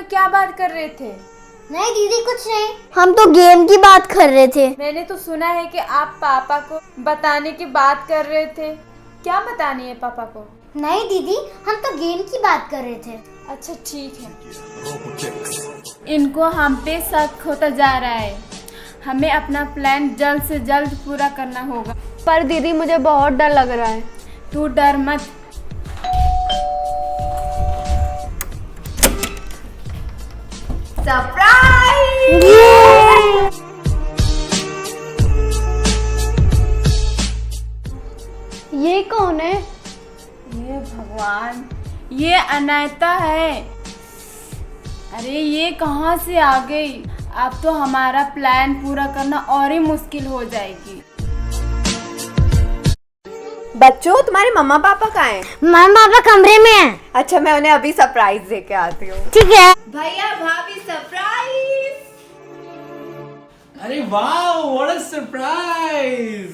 दोनों क्या बात कर रहे थे? नहीं दीदी कुछ नहीं, हम तो गेम की बात कर रहे थे। मैंने तो सुना है कि आप पापा को बताने की बात कर रहे थे। क्या बतानी है पापा को? नहीं दीदी, हम तो गेम की बात कर रहे थे। अच्छा ठीक है। इनको हम पे शक होता जा रहा है। हमें अपना प्लान जल्द से जल्द पूरा करना होगा। पर दीदी मुझे बहुत डर लग रहा है। तू डर मत। सरप्राइज! ये कौन है? ये भगवान, ये अनायता है। अरे ये कहाँ से आ गई? अब तो हमारा प्लान पूरा करना और ही मुश्किल हो जाएगी। बच्चों, तुम्हारे मम्मा पापा कहाँ हैं? मम्मा पापा कमरे में हैं। अच्छा, मैं उन्हें अभी सरप्राइज दे के आती हूँ। ठीक है। भैया भाभी सरप्राइज! अरे वाह, व्हाट अ सरप्राइज!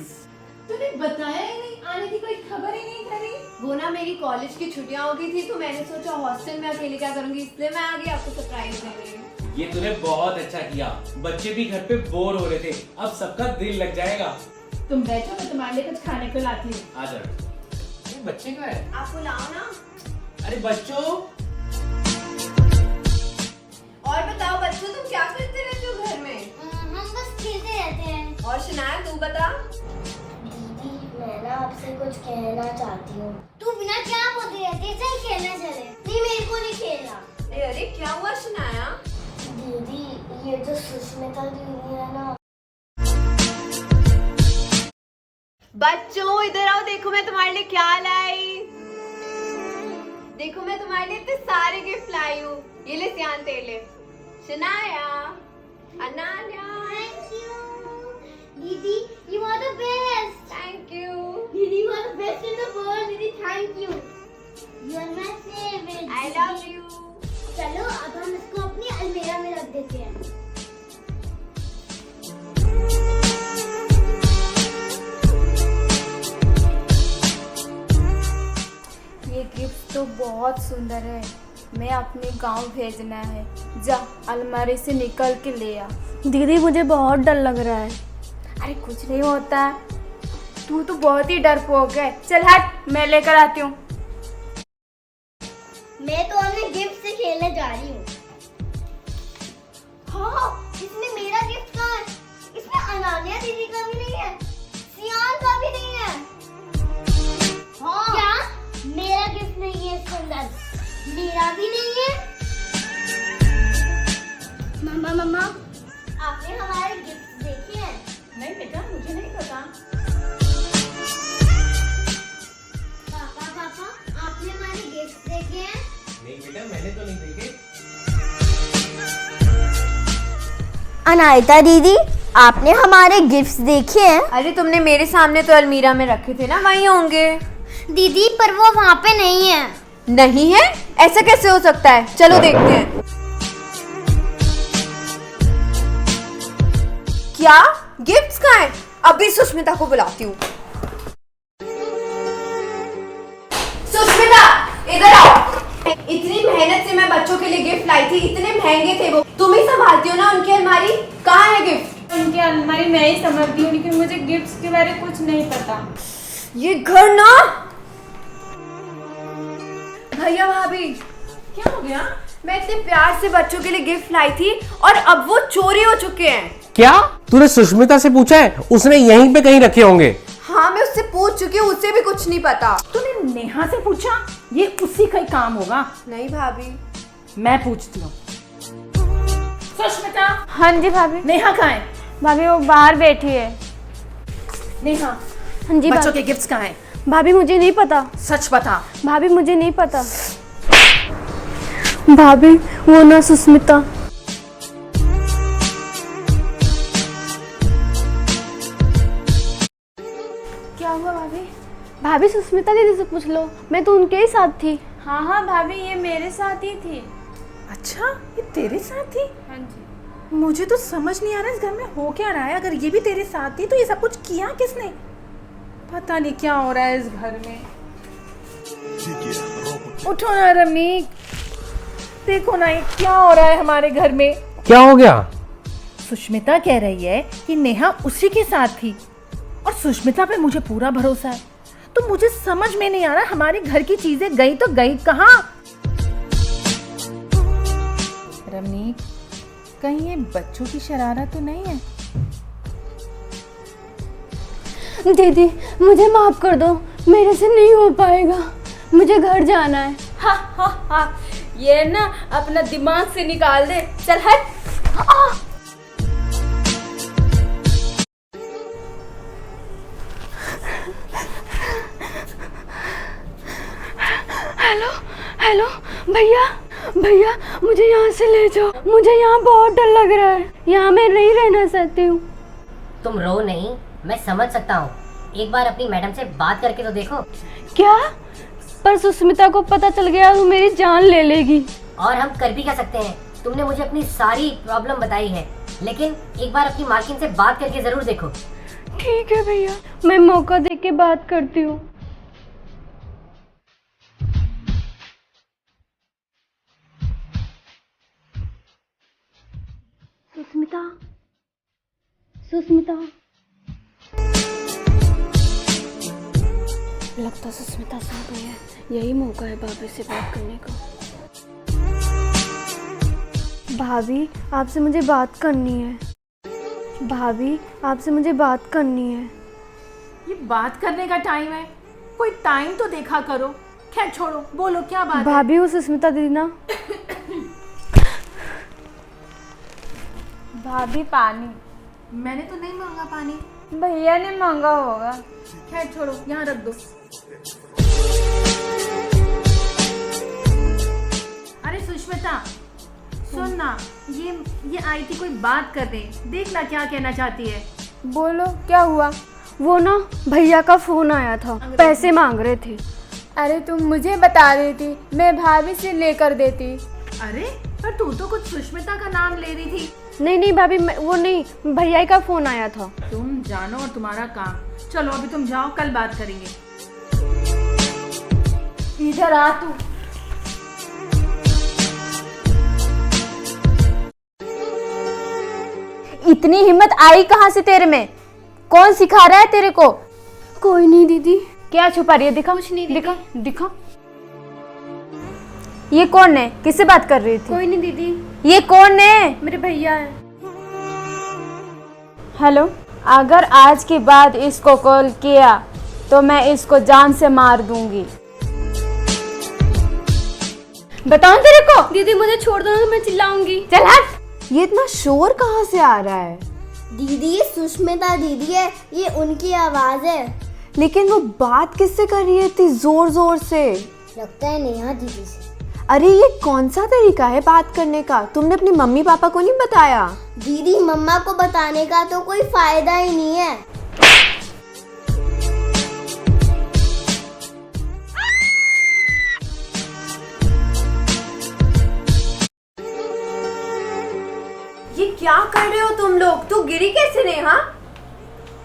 तूने बताया ही नहीं, आने की कोई खबर ही नहीं करी। वो ना मेरी कॉलेज की छुट्टियां हो गई थी तो मैंने सोचा हॉस्टल में अकेले क्या करूंगी, इसलिए मैं आ गई आपको सरप्राइज देने। ये तूने बहुत अच्छा किया। बच्चे भी घर पे बोर हो रहे थे, अब सबका दिल लग जाएगा। तुम बैठो, मैं तुम्हारे लिए कुछ खाने को लाती हूँ। आ जा। ये बच्चे का है? आप बुलाओ ना। अरे बच्चों, और बताओ बच्चों, तुम क्या करते रहते हो घर में? हम बस खेलते रहते हैं। और शनाया, तू बता। दीदी मैं ना आपसे कुछ कहना चाहती हूँ। तू बिना क्या बोलती रहती है? चल खेलने चले। नहीं मेरे को नहीं खेलना। अरे क्या हुआ शनाया? दीदी ये जो सुष्मिता दीदी है ना। बच्चों इधर आओ, देखो मैं तुम्हारे लिए क्या लाई। देखो मैं तुम्हारे लिए इतने सारे गिफ्ट लाई हूँ। ये ले सियान तेले, Shanaya, Ananya. Thank you didi, you are the best. Thank you didi, you are the best in the world. Didi thank you, you are my favourite. I love you. चलो अब हम इसको अपनी अलमीरा में रख देते हैं। ये गिफ्ट तो बहुत सुंदर है। मैं अपने गांव भेजना है। जा अलमारी से निकल के ले आ। दीदी मुझे बहुत डर लग रहा है। अरे कुछ नहीं होता। तू तो बहुत ही डरपोक है। चल हट, मैं लेकर आती हूँ। मैं तो अपने गिफ्ट से खेलने जा रही हूँ। हाँ, इसमें मेरा गिफ्ट कहाँ है? इसमें अनान्या दीदी का भी नहीं है, सियान का भी नहीं है। हाँ, क्या मेरा गिफ्ट नहीं है इसके अंदर? मेरा भी नहीं है। मम्मा आपने हमारे गिफ्ट देखे हैं? नहीं बेटा, मुझे नहीं पता। पापा आपने हमारे गिफ्ट देखे हैं? नहीं बेटा, मैंने तो नहीं देखे। अनायता दीदी, आपने हमारे गिफ्ट्स देखे हैं? अरे तुमने मेरे सामने तो अलमीरा में रखे थे ना, वहीं होंगे। दीदी पर वो वहाँ पे नहीं है। नहीं है? ऐसा कैसे हो सकता है? चलो देखते हैं। क्या गिफ्ट्स कहाँ हैं? अभी सुष्मिता को बुलाती हूँ। सुष्मिता इधर आओ। इतनी मेहनत से मैं बच्चों के लिए गिफ्ट लाई थी, इतने महंगे थे वो। तुम ही संभालती हो ना उनकी अलमारी, कहाँ है गिफ्ट? उनकी अलमारी मैं ही समझती हूँ, लेकिन मुझे गिफ्ट्स के बारे में कुछ नहीं पता। ये घर ना। भैया भाभी, क्या हो गया? मैं इतने प्यार से बच्चों के लिए गिफ्ट लाई थी और अब वो चोरी हो चुके हैं। क्या तूने सुष्मिता से पूछा है? उसने यहीं पे कहीं रखे होंगे। हाँ मैं उससे पूछ चुकी हूँ, उसे भी कुछ नहीं पता। तूने नेहा से पूछा? ये उसी का ही काम होगा। नहीं भाभी, मैं पूछती हूँ। सुष्मिता, हाँ जी भाभी। नेहा कहाँ है? भाभी वो बाहर बैठी है। नेहा, हाँ जी बच्चों भाभी। के गिफ्ट्स कहाँ हैं? भाभी मुझे नहीं पता। सच बता। भाभी मुझे नहीं पता। भाभी वो ना सुष्मिता। क्या हुआ भाभी? भाभी सुष्मिता दीदी से पूछ लो, मैं तो उनके ही साथ थी। हाँ हाँ भाभी, ये मेरे साथ ही थी। अच्छा, ये तेरे साथ थी? हाँ जी। मुझे तो समझ नहीं आ रहा इस घर में हो क्या रहा है। अगर ये भी तेरे साथ थी तो ये सब कुछ किया किसने? पता नहीं क्या हो रहा है इस घर में। उठो ना रमीक, देखो ना ये क्या हो रहा है हमारे घर में। क्या हो गया? सुष्मिता कह रही है कि नेहा उसी के साथ थी और सुष्मिता पे मुझे पूरा भरोसा है। तो मुझे समझ में नहीं आ रहा हमारे घर की चीजें गई तो गई कहाँ। रवनीक, कहीं ये बच्चों की शरारत तो नहीं है? दीदी मुझे माफ कर दो, मेरे से नहीं हो पाएगा, मुझे घर जाना है। हा हा हा, ये ना अपना दिमाग से निकाल दे, चल हट। हेलो हेलो भैया, भैया मुझे यहाँ से ले जाओ, मुझे यहाँ बहुत डर लग रहा है, यहाँ मैं नहीं रहना चाहती हूँ। तुम रो नहीं, मैं समझ सकता हूँ। एक बार अपनी मैडम से बात करके तो देखो। क्या? पर सुष्मिता को पता चल गया तो मेरी जान ले लेगी। और हम कर भी क्या सकते हैं? तुमने मुझे अपनी सारी प्रॉब्लम बताई है, लेकिन एक बार अपनी मालकिन से बात करके जरूर देखो। ठीक है भैया, मैं मौका दे के बात करती हूँ। सुष्मिता, सुष्मिता, लगता सुष्मिता सो गई है, यही मौका है भाभी से बात करने का। भाभी आपसे मुझे बात करनी है, भाभी आपसे मुझे बात करनी है। ये बात करने का टाइम है? कोई टाइम तो देखा करो। खैर छोड़ो, बोलो क्या बात है? भाभी वो सुष्मिता दीदी ना। भाभी पानी। मैंने तो नहीं मांगा पानी। भैया ने मांगा होगा। खैर छोड़ो, यहाँ रख दो। अरे सुष्मिता सुन ना, ये आई थी कोई बात करने, देखना क्या कहना चाहती है। बोलो क्या हुआ? वो ना भैया का फोन आया था, पैसे मांग रहे थे। अरे तुम मुझे बता देती, मैं भाभी से लेकर देती। अरे पर तू तो कुछ सुष्मिता का नाम ले रही थी। नहीं नहीं भाभी, वो नहीं, भैया का फोन आया था। तुम जानो और तुम्हारा काम। चलो अभी तुम जाओ, कल बात करेंगे। इधर आ तू। इतनी हिम्मत आई कहाँ से तेरे में? कौन सिखा रहा है तेरे को? कोई नहीं दीदी। क्या छुपा रही है? दिखा। कुछ नहीं दीदी। दिखा दिखा। ये कौन है? किससे बात कर रही थी? कोई नहीं दीदी। ये कौन है? मेरे भैया है। हेलो, अगर आज के बाद इसको कॉल किया तो मैं इसको जान से मार दूंगी। बताऊं तेरे को? दीदी मुझे छोड़ दो ना, तो मैं चिल्लाऊंगी। चल हट। ये इतना शोर कहाँ से आ रहा है? दीदी ये सुष्मिता दीदी है, ये उनकी आवाज है। लेकिन वो बात किससे कर रही है इतनी जोर जोर से? लगता है नेहा दीदी से। अरे ये कौन सा तरीका है बात करने का? तुमने अपनी मम्मी पापा को नहीं बताया? दीदी मम्मा को बताने का तो कोई फायदा ही नहीं है। ये क्या कर रहे हो तुम लोग? तू गिरी कैसे नेहा?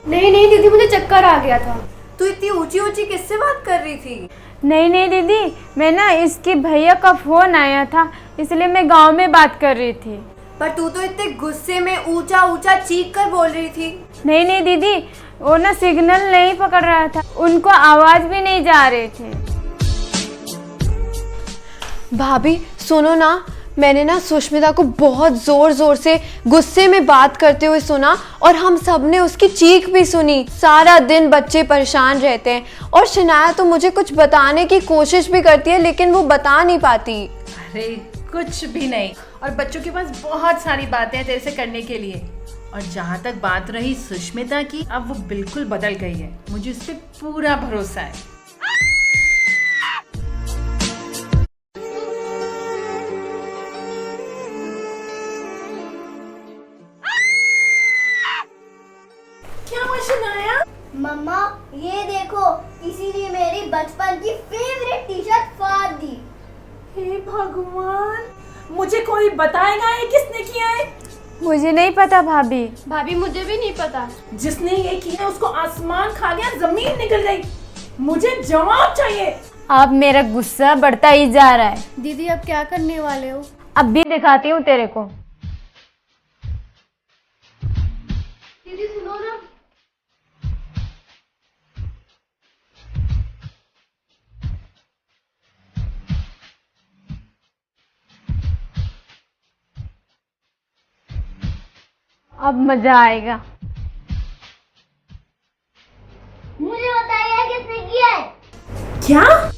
नहीं नहीं दीदी, मुझे चक्कर आ गया था। तू इतनी ऊंची ऊंची किससे बात कर रही थी? नहीं दीदी, मैं ना इसके भैया का फोन आया था, इसलिए मैं गांव में बात कर रही थी। पर तू तो इतने गुस्से में ऊंचा ऊंचा चीख कर बोल रही थी। नहीं दीदी, वो ना सिग्नल नहीं पकड़ रहा था, उनको आवाज भी नहीं जा रहे थे। भाभी सुनो ना, मैंने ना सुष्मिता को बहुत जोर जोर से गुस्से में बात करते हुए सुना और हम सब ने उसकी चीख भी सुनी। सारा दिन बच्चे परेशान रहते हैं और शनाया तो मुझे कुछ बताने की कोशिश भी करती है, लेकिन वो बता नहीं पाती। अरे कुछ भी नहीं, और बच्चों के पास बहुत सारी बातें हैं तेरे से करने के लिए। और जहाँ तक बात रही सुष्मिता की, अब वो बिल्कुल बदल गई है, मुझे उस पर पूरा भरोसा है। क्या मशीन आया? मम्मा ये देखो, किसी ने मेरी बचपन की फेवरेट टी शर्ट फाड़ दी। हे भगवान, मुझे कोई बताएगा ये किसने किया है? मुझे नहीं पता भाभी। भाभी मुझे भी नहीं पता। जिसने ये किया उसको आसमान खा गया, जमीन निकल गई। मुझे जवाब चाहिए। अब मेरा गुस्सा बढ़ता ही जा रहा है। दीदी अब क्या करने वाले हो? अब भी दिखाती हूँ तेरे को। दीदी सुनो ना। अब मजा आएगा। मुझे बताइए किसने किया है? क्या?